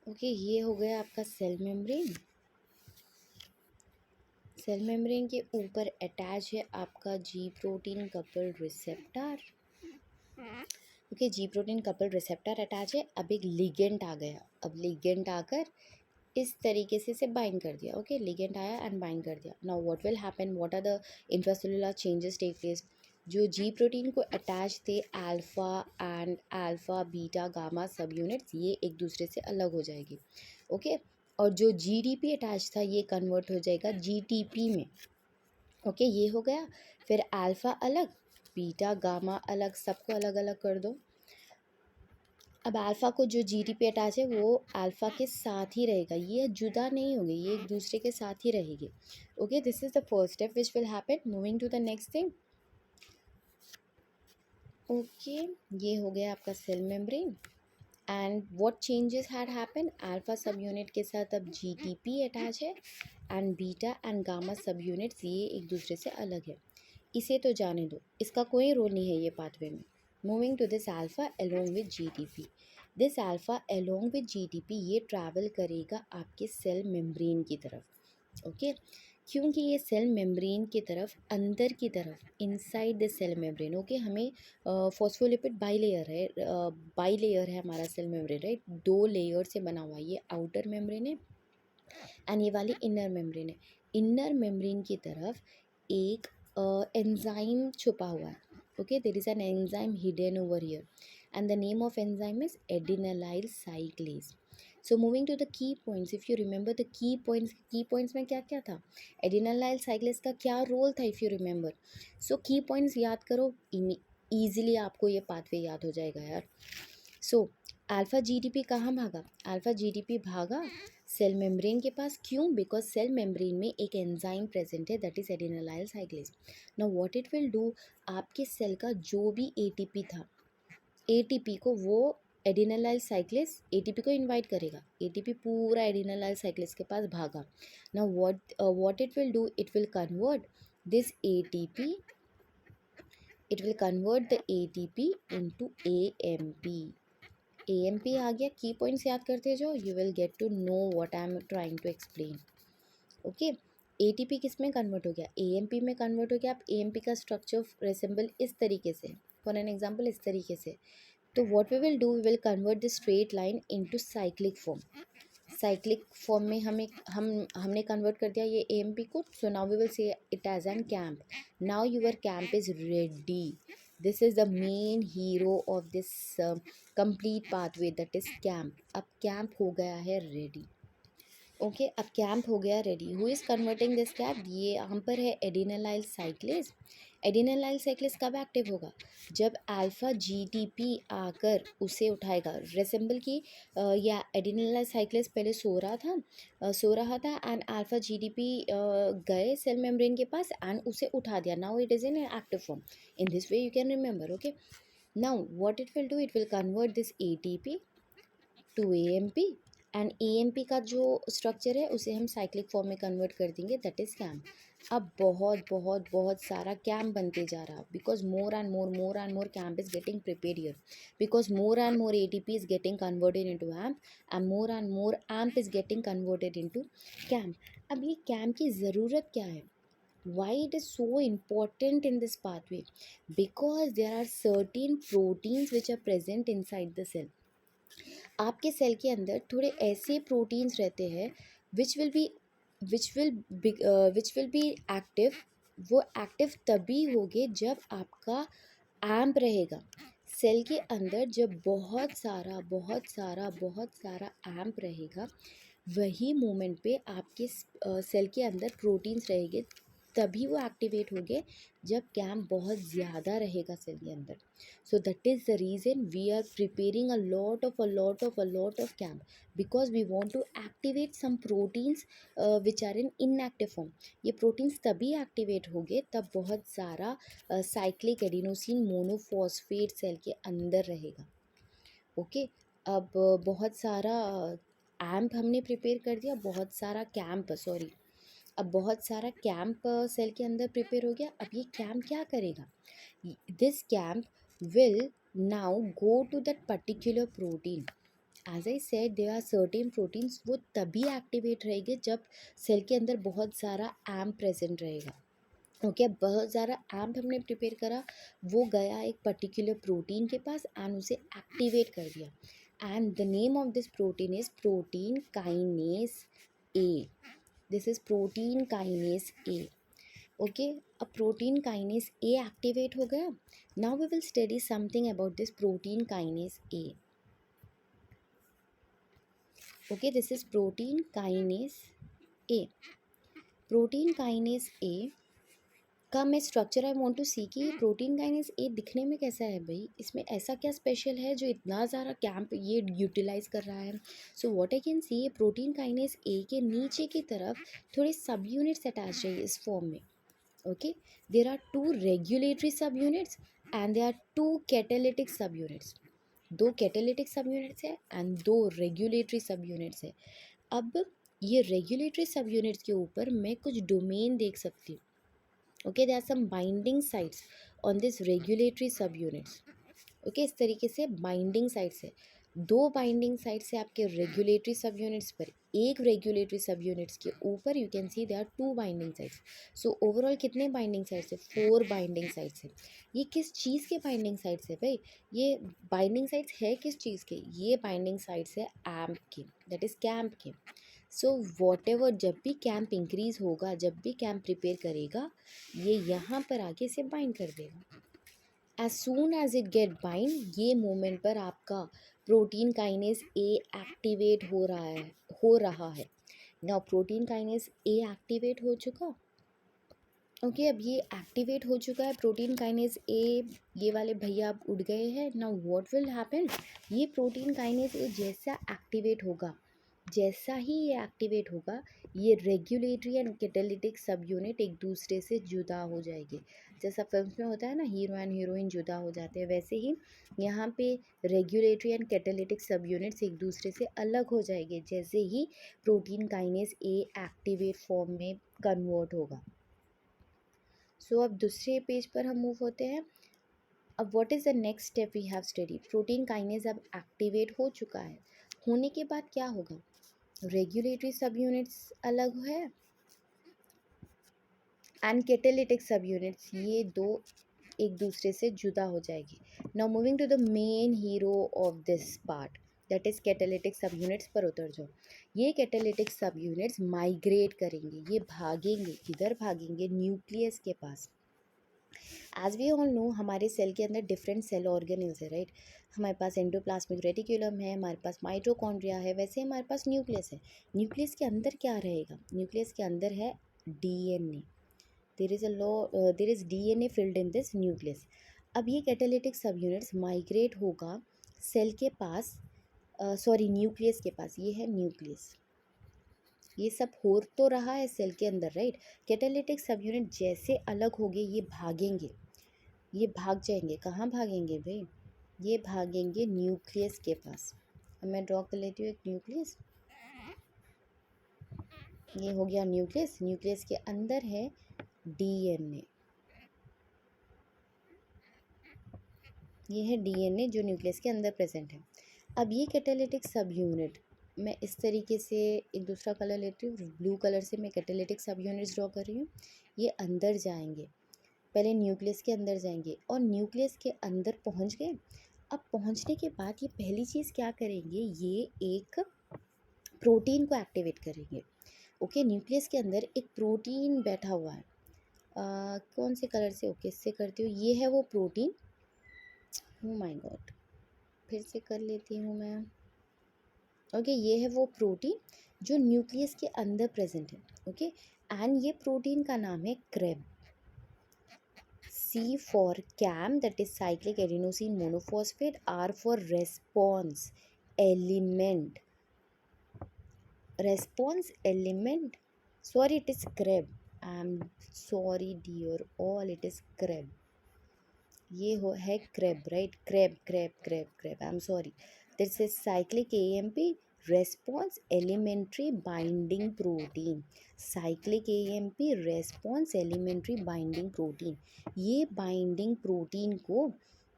Okay, ये हो गया आपका सेल मेम्ब्रेन। सेल मेम्ब्रेन के ऊपर अटैच है आपका जी प्रोटीन कपल्ड रिसेप्टर। ओके, जी प्रोटीन कपल्ड रिसेप्टर अटैच है। अब एक लिगेंड आ गया, अब लिगेंड आकर इस तरीके से इसे बाइंड कर दिया। ओके, लिगेंड आया एंड बाइंड कर दिया। Now what will happen, what are the intracellular changes take place. जो जी प्रोटीन को अटैच थे alpha and alpha beta gamma subunits, ये एक दूसरे से अलग हो जाएगी। ओके, और जो जीडीपी अटैच था ये कन्वर्ट हो जाएगा जीटीपी में। ओके, ये हो गया। फिर अल्फा अलग, बीटा गामा अलग, सबको अलग अलग कर दो। अब अल्फ़ा को जो जी टी पे अटैच है वो अल्फ़ा के साथ ही रहेगा, ये जुदा नहीं होंगे, ये एक दूसरे के साथ ही रहेगी। Okay, this is the first step which will happen. Moving to the next thing. Okay, ये हो गया आपका cell membrane. And what changes had happen, alpha subunit के साथ अब जी टी पी अटैच है and beta and gamma subunits ये एक दूसरे से अलग है। इसे तो जाने दो, इसका कोई रोल नहीं है ये पाथवे में। Moving to this alpha along with G T P. This alpha along with G T P ये ट्रैवल करेगा आपके सेल मेम्ब्रेन की तरफ। ओके, क्योंकि ये सेल मेम्ब्रेन की तरफ, अंदर की तरफ, inside the cell membrane. Okay, हमें फॉस्फोलिपिड बाई लेयर है, बाई लेयर है हमारा सेल मेम्ब्रेन, राइट। दो लेयर से बना हुआ, ये आउटर मेम्ब्रेन है एंड ये वाली इनर मेम्ब्रेन है। इनर मेम्ब्रेन की तरफ एक एंजाइम छुपा हुआ है। Okay, there is an enzyme hidden over here and the name of enzyme is adenylyl cyclase. So moving to the key points, if you remember the key points में क्या क्या था, एडिनालाइल साइक्लेज का क्या रोल था, इफ़ यू रिमेंबर। सो की points याद करो, ईजिली आपको ये पाथवे याद हो जाएगा यार। सो अल्फ़ा जीडीपी कहाँ भागा, अल्फ़ा जीडीपी भागा सेल मेम्ब्रेन के पास। क्यों, बिकॉज सेल मेम्ब्रेन में एक एंजाइम प्रेजेंट है that is adenylyl cyclase. Now what it will do, आपके सेल का जो भी एटीपी था, एटीपी को वो एडिनालाइल साइक्लेज एटीपी को इनवाइट करेगा, एटीपी पूरा एडिनालाइल साइक्लेज के पास भागा। Now what it will do, it will convert this ATP, it will convert the ATP into AMP. AMP आ गया, की पॉइंट्स याद करते जाओ, you will get to know what I am trying to explain. Okay, ATP किस में convert हो गया, AMP में कन्वर्ट हो गया। अब एएमपी का स्ट्रक्चर रिसेंबल इस तरीके से, फॉर एन एग्जांपल इस तरीके से। तो what we will do, we will convert the straight line into cyclic form. Cyclic form में हमने कन्वर्ट कर दिया ये एएमपी को। So now we will say it as an cAMP. Now your cAMP is ready, this is the main hero of this complete pathway, that is cAMP. अब cAMP हो गया है रेडी। ओके, अब cAMP हो गया ready. Who is converting this camp, ये यहाँ पर है एडिनालाइल साइक्लेज। एडिनालाइल साइक्लेज कब एक्टिव होगा, जब अल्फ़ा जीटीपी आकर उसे उठाएगा। रिसेंबल की या एडिनालाइल साइक्लेज पहले सो रहा था एंड अल्फ़ा जीटीपी गए सेल मेम्ब्रेन के पास एंड उसे उठा दिया। Now it is in active form. In this way you can remember. Okay, now what it will do, it will convert this ATP to AMP and AMP का जो structure है उसे हम साइक्लिक फॉर्म में convert कर देंगे, that is camp. अब बहुत बहुत बहुत सारा कैम्प बनते जा रहा, because more and more camp is getting prepared here, because more and more ATP is getting converted into amp and more amp is getting converted into camp. अब ये कैम्प की ज़रूरत क्या है, why it is so important in this pathway, because there are certain proteins which are present inside the cell। आपके cell के अंदर थोड़े ऐसे प्रोटीन्स रहते हैं विच विल बी एक्टिव। वो एक्टिव तभी होंगे जब आपका एम्प रहेगा सेल के अंदर। जब बहुत सारा एम्प रहेगा, वही मोमेंट पे आपके सेल के अंदर प्रोटीन्स रहेंगे, तभी वो एक्टिवेट होंगे जब कैम्प बहुत ज़्यादा रहेगा सेल के अंदर। So that is the reason we are preparing a lot of camp, because we want to activate some proteins which are in inactive form। ये प्रोटीन्स तभी एक्टिवेट होंगे तब बहुत सारा साइक्लिक एडिनोसिन मोनोफॉस्फेट सेल के अंदर रहेगा। ओके, अब बहुत सारा एम्प हमने प्रिपेयर कर दिया, बहुत सारा कैंप, सॉरी, अब बहुत सारा कैंप सेल के अंदर प्रिपेयर हो गया। अब ये कैंप क्या करेगा, this cAMP will now go to that particular protein as I said there are certain proteins, वो तभी एक्टिवेट रहेंगे जब सेल के अंदर बहुत सारा एम प्रेजेंट रहेगा। ओके, बहुत सारा एम्प हमने प्रिपेयर करा, वो गया एक पर्टिकुलर प्रोटीन के पास एंड उसे एक्टिवेट कर दिया। And the name of this protein is protein kinase A. This is protein kinase A. Okay, अब प्रोटीन काइनेस ए एक्टिवेट हो गया। Now we will study something about this protein kinase A. Okay, this is protein kinase A. Protein kinase A का मैं structure I want to see कि ये protein kinase ए दिखने में कैसा है भाई, इसमें ऐसा क्या स्पेशल है जो इतना ज़्यादा कैंप ये यूटिलाइज कर रहा है। So what I can see, ये प्रोटीन काइनेस ए के नीचे की तरफ थोड़े सब यूनिट्स अटैच है इस फॉर्म में। Okay, there are 2 regulatory subunits and there are 2 catalytic subunits. 2 catalytic subunits है एंड 2 रेगुलेटरी सब यूनिट्स है। अब ये रेगुलेटरी सब यूनिट्स के ऊपर मैं कुछ डोमेन देख सकती हूँ। Okay, there are some binding sites on this regulatory subunits. Okay, इस तरीके से बाइंडिंग साइट्स है, 2 बाइंडिंग साइट्स है आपके रेगुलेटरी सब यूनिट्स पर, एक रेगुलेटरी सब यूनिट्स के ऊपर you can see there are 2 binding sites. So overall कितने बाइंडिंग साइट्स है, 4 बाइंडिंग साइट्स है। ये किस चीज़ के बाइंडिंग साइट्स है भाई, ये बाइंडिंग साइट्स है किस चीज़ के, ये बाइंडिंग साइट्स है एम्प के, दैट इज कैंप के। सो वॉट एवर, जब भी कैंप इंक्रीज होगा, जब भी कैंप प्रिपेयर करेगा, ये यहाँ पर आके इसे बाइंड कर देगा। As soon as it get bind, ये मोमेंट पर आपका प्रोटीन काइनेस ए एक्टिवेट हो रहा है। Now protein kinase A activate हो चुका। ओके, अब ये एक्टिवेट हो चुका है प्रोटीन काइनेस ए, ये वाले भैया अब उड़ गए हैं। नाउ व्हाट विल हैपन, ये प्रोटीन काइनेस ए जैसा एक्टिवेट होगा, जैसा ही ये एक्टिवेट होगा, ये रेगुलेटरी एंड कैटालिटिक सब यूनिट एक दूसरे से जुदा हो जाएगी। जैसा फिल्म में होता है ना, हीरो एंड हीरोइन जुदा हो जाते हैं, वैसे ही यहाँ पे रेगुलेटरी एंड कैटालिटिक सब यूनिट्स एक दूसरे से अलग हो जाएंगे जैसे ही protein kinase A activate form में कन्वर्ट होगा। सो अब दूसरे पेज पर हम मूव होते हैं। अब what is the next step we have study, protein kinase अब एक्टिवेट हो चुका है, होने के बाद क्या होगा, रेगुलेटरी सब यूनिट्स अलग है एंड कैटालिटिक सब यूनिट्स, ये दो एक दूसरे से जुदा हो जाएगी। Now moving to the main hero of this part, that is catalytic subunits पर उतर जाओ। ये कैटालिटिक सब यूनिट्स माइग्रेट करेंगे, ये भागेंगे, किधर भागेंगे, न्यूक्लियस के पास। एज वी ऑल नो, हमारे सेल के अंदर डिफरेंट सेल ऑर्गेनल्स है, राइट। हमारे पास एंडोप्लाज्मिक रेटिकुलम है, हमारे पास माइटोकॉन्ड्रिया है, वैसे हमारे पास न्यूक्लियस है। न्यूक्लियस के अंदर क्या रहेगा, न्यूक्लियस के अंदर है DNA. There is DNA filled in this nucleus. अब ये कैटालिटिक सब यूनिट्स माइग्रेट होगा सेल के पास, सॉरी न्यूक्लियस के पास, ये है न्यूक्लियस। ये सब हो तो रहा है सेल के अंदर, राइट। कैटालिटिक सब यूनिट जैसे अलग होंगे ये भागेंगे, ये भाग जाएंगे, कहाँ भागेंगे भाई, ये भागेंगे न्यूक्लियस के पास। अब मैं ड्रॉ कर लेती हूँ एक न्यूक्लियस, ये हो गया न्यूक्लियस। न्यूक्लियस के अंदर है डीएनए, ये है डीएनए जो न्यूक्लियस के अंदर प्रेजेंट है। अब ये कैटालिटिक सब यूनिट, मैं इस तरीके से एक दूसरा कलर लेती हूँ, ब्लू कलर से मैं कैटालिटिक सब यूनिट्स ड्रॉ कर रही हूँ। ये अंदर जाएंगे, पहले न्यूक्लियस के अंदर जाएंगे और न्यूक्लियस के अंदर पहुँच गए। अब पहुँचने के बाद ये पहली चीज़ क्या करेंगे, ये एक प्रोटीन को एक्टिवेट करेंगे। ओके, न्यूक्लियस के अंदर एक प्रोटीन बैठा हुआ है, कौन से कलर से, ओके इससे करती हूँ, ये है वो प्रोटीन। ओ माय गॉड, फिर से कर लेती हूँ मैं। ओके, ये है वो प्रोटीन जो न्यूक्लियस के अंदर प्रेजेंट है। ओके, एंड ये प्रोटीन का नाम है crab. C for CAM, that is cyclic adenosine monophosphate. R for response element. Response element. Sorry, it is CREB. I'm sorry, dear all, it is CREB. ये हो है CREB, right? CREB. I'm sorry. This is cyclic AMP response elementary binding protein. Cyclic AMP response elementary binding protein. ये binding protein को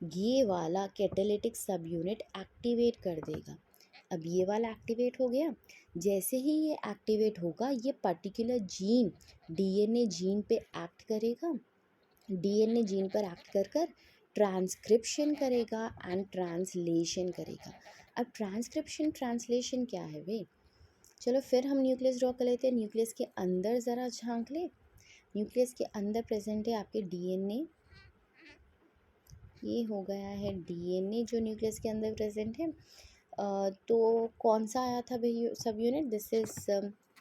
ये वाला catalytic सब unit activate कर देगा। अब ये वाला एक्टिवेट हो गया। जैसे ही ये एक्टिवेट होगा ये पर्टिकुलर जीन डीएनए जीन पे एक्ट करेगा, डीएनए जीन पर एक्ट कर कर ट्रांसक्रिप्शन करेगा एंड ट्रांसलेशन करेगा। अब ट्रांसक्रिप्शन ट्रांसलेशन क्या है वे? चलो फिर हम न्यूक्लियस ड्रॉ कर लेते हैं। न्यूक्लियस के अंदर ज़रा झांक ले। न्यूक्लियस के अंदर प्रेजेंट है आपके डीएनए। ये हो गया है डीएनए जो न्यूक्लियस के अंदर प्रेजेंट है। तो कौन सा आया था भाई सब unit? This is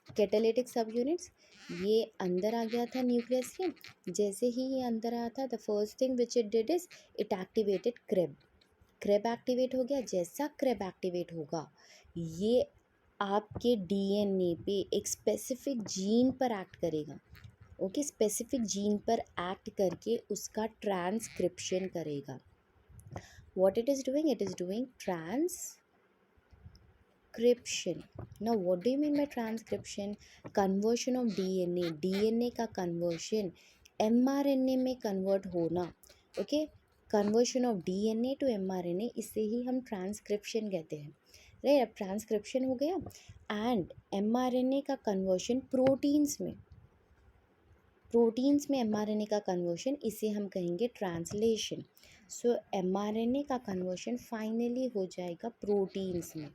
catalytic subunits. ये अंदर आ गया था न्यूक्लियस के। जैसे ही ये अंदर आया था the first thing which it did is it activated CREB. CREB activate हो गया। जैसा क्रेब एक्टिवेट होगा ये आपके डीएनए पे एक स्पेसिफिक जीन पर एक्ट करेगा। ओके, स्पेसिफिक जीन पर एक्ट करके उसका ट्रांसक्रिप्शन करेगा। What it is doing? It is doing transcription. Now what do you mean by transcription? Conversion of DNA, DNA का कन्वर्शन एमआरएनए में कन्वर्ट होना। Okay, conversion of DNA to mRNA, इसे ही हम ट्रांसक्रिप्शन कहते हैं। राइट, अब ट्रांसक्रिप्शन हो गया एंड एमआरएनए का कन्वर्शन प्रोटीन्स में, प्रोटीन्स में एमआरएनए का कन्वर्शन, इसे हम कहेंगे ट्रांसलेशन। सो एमआरएनए का कन्वर्शन फाइनली हो जाएगा प्रोटीन्स में।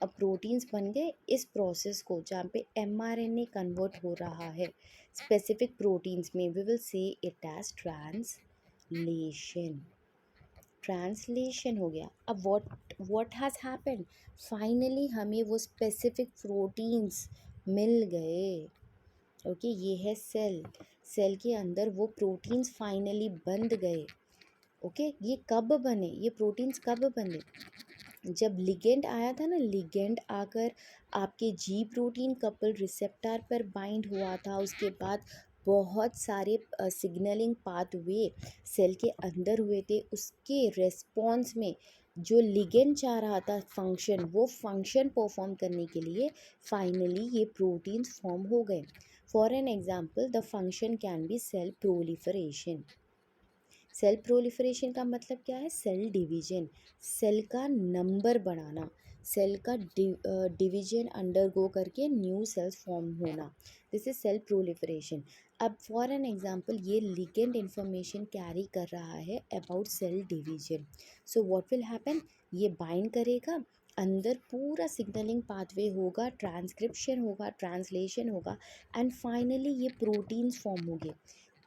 अब प्रोटीन्स बन गए। इस प्रोसेस को जहाँ पे एमआरएनए कन्वर्ट हो रहा है स्पेसिफिक प्रोटीन्स में, we will say it as translation. Translation हो गया। अब व्हाट हैज़ हैपेंड? फाइनली हमें वो स्पेसिफिक प्रोटीन्स मिल गए। ओके, ये है सेल। सेल के अंदर वो प्रोटीन्स फाइनली बन गए। ओके, ये कब बने? ये प्रोटीन्स कब बने? जब लिगेंड आया था ना, लिगेंड आकर आपके जी प्रोटीन कपल रिसेप्टर पर बाइंड हुआ था। उसके बाद बहुत सारे सिग्नलिंग पाथवे सेल के अंदर हुए थे। उसके रेस्पॉन्स में जो लिगेंड चाह रहा था फंक्शन, वो फंक्शन परफॉर्म करने के लिए फाइनली ये प्रोटीन्स फॉर्म हो गए। For an example the function can be cell proliferation. Cell proliferation का मतलब क्या है? सेल डिवीजन, सेल का नंबर बढ़ाना, सेल का डिवीजन अंडरगो करके न्यू सेल्स फॉर्म होना। This is cell proliferation. अब फॉर एन एग्जांपल ये लिगेंड इंफॉर्मेशन कैरी कर रहा है about cell division. So what will happen? ये बाइंड करेगा, अंदर पूरा सिग्नलिंग पाथवे होगा, ट्रांसक्रिप्शन होगा, ट्रांसलेशन होगा एंड फाइनली ये प्रोटीन्स फॉर्म होंगे।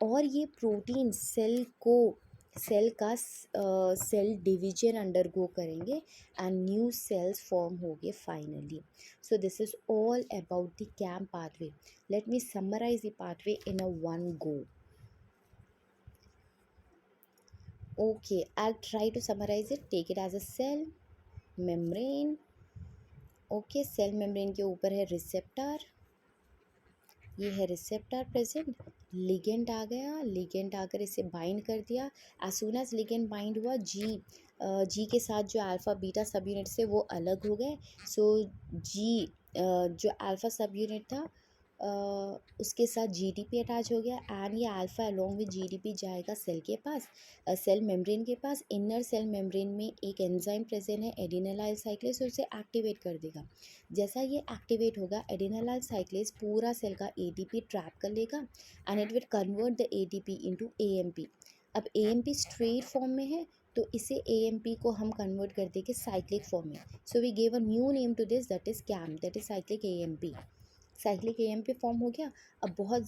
और ये प्रोटीन सेल को, सेल का सेल डिवीजन अंडरगो करेंगे एंड न्यू सेल्स फॉर्म होंगे finally. So this is all about the cAMP pathway. Let me summarise the pathway in a one go. Okay, I'll try to summarize it. Take it as a cell membrane. Okay, cell membrane के ऊपर है receptor, ये है receptor present. Ligand आ गया, ligand आकर इसे bind कर दिया। As soon as ligand bind हुआ जी के साथ जो अल्फ़ा बीटा सब यूनिट से वो अलग हो गए। सो जी जो अल्फ़ा सब यूनिट था उसके साथ जीटीपी अटैच हो गया एंड ये अल्फ़ा अलोंग विद जीटीपी जाएगा सेल के पास, सेल मेम्ब्रेन के पास। इनर सेल मेम्ब्रेन में एक एंजाइम प्रेजेंट है एडिनाइल साइक्लेज, उसे एक्टिवेट कर देगा। जैसा ये एक्टिवेट होगा एडिनाइल साइक्लेज पूरा सेल का एटीपी ट्रैप कर लेगा and it will convert the ATP into AMP. अब एएमपी स्ट्रेट फॉर्म में है तो इसे एएमपी को हम कन्वर्ट कर देंगे साइक्लिक फॉर्म में। So we gave a new name to this, that is cAMP, that is cyclic AMP. Cyclic AMP form हो गया। अब बहुत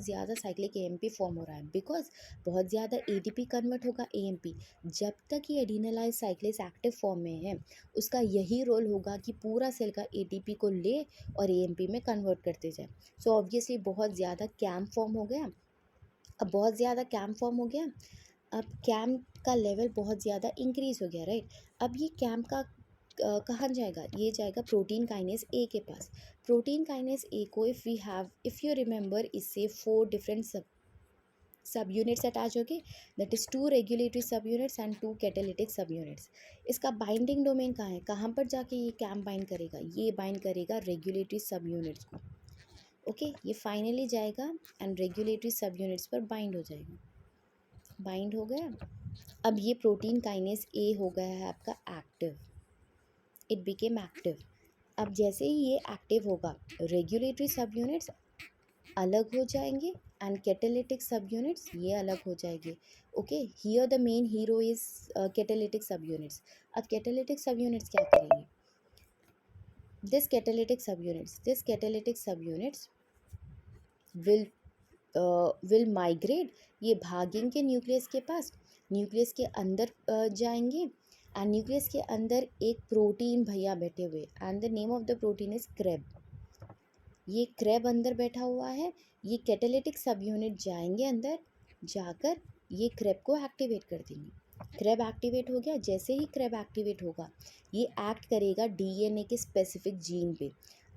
ज़्यादा साइक्लिक एएमपी फॉर्म हो रहा है बिकॉज बहुत ज़्यादा एटीपी कन्वर्ट होगा एएमपी। जब तक ये एडिनालाइज साइक्लेज एक्टिव फॉर्म में है उसका यही रोल होगा कि पूरा सेल का एटीपी को ले और एएमपी में कन्वर्ट करते जाए। सो ऑब्वियसली बहुत ज़्यादा कैम फॉर्म हो गया। अब बहुत ज़्यादा कैम फॉर्म हो गया, अब कैम का लेवल बहुत ज़्यादा इंक्रीज़ हो गया, राइट। अब ये कैम का कहाँ जाएगा? ये जाएगा प्रोटीन काइनेज ए के पास। प्रोटीन काइनेज ए को इफ़ यू रिमेंबर इससे 4 डिफरेंट सब यूनिट्स अटैच हो गए, that is 2 regulatory subunits and 2 catalytic सब यूनिट्स। इसका बाइंडिंग डोमेन कहाँ है? कहाँ पर जाके ये कैम बाइंड करेगा? ये बाइंड करेगा रेगुलेटरी सब यूनिट्स को। ओके, ये फाइनली जाएगा एंड रेगुलेटरी सब यूनिट्स पर बाइंड हो जाएगा। बाइंड हो गया। अब ये प्रोटीन काइनेज ए हो गया है आपका एक्टिव। it became active. अब जैसे ही ये एक्टिव होगा, रेगुलेटरी सब यूनिट्स अलग हो जाएंगे एंड कैटालिटिक सब यूनिट्स ये अलग हो जाएंगे. Okay, here the main hero is catalytic सब यूनिट्स. अब कैटालिटिक सब यूनिट्स क्या करेंगे? दिस कैटालिटिक सब यूनिट्स विल विल माइग्रेट. ये भागेंगे न्यूक्लियस के पास, न्यूक्लियस के अंदर जाएंगे एंड न्यूक्लियस के अंदर एक प्रोटीन भैया बैठे हुए and the name of the protein is CREB. ये क्रेब अंदर बैठा हुआ है. ये कैटालिटिक सब यूनिट जाएंगे अंदर, जाकर ये क्रेब को एक्टिवेट कर देंगे. क्रेब एक्टिवेट हो गया. जैसे ही क्रेब एक्टिवेट होगा, ये एक्ट करेगा डीएनए के स्पेसिफिक जीन पे.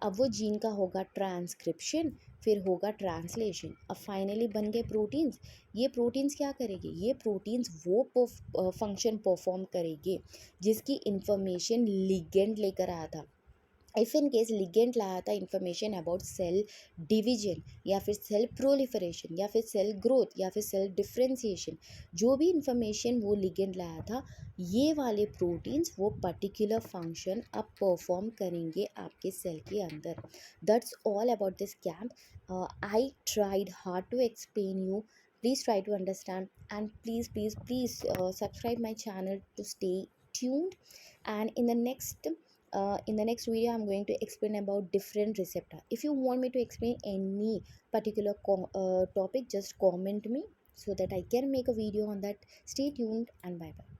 अब वो जीन का होगा ट्रांसक्रिप्शन, फिर होगा ट्रांसलेशन. अब फाइनली बन गए प्रोटीन्स. ये प्रोटीन्स क्या करेंगे? ये प्रोटीन्स वो फंक्शन परफॉर्म करेंगे जिसकी इंफॉर्मेशन लिगेंड लेकर आया था. इफ़ इन केस लिगेंड लाया था इंफॉर्मेशन अबाउट सेल डिवीजन या फिर सेल प्रोलिफरेशन या फिर सेल ग्रोथ या फिर सेल डिफ्रेंसिएशन, जो भी इंफॉर्मेशन वो लिगेंड लाया था, ये वाले प्रोटीन्स वो पर्टिकुलर फंक्शन अब परफॉर्म करेंगे आपके सेल के अंदर. That's all about this cAMP. I tried hard to explain you. Please try to understand and please subscribe my channel to stay tuned. And in the next video I'm going to explain about different receptor. If you want me to explain any particular topic, just comment me so that I can make a video on that. Stay tuned and bye bye.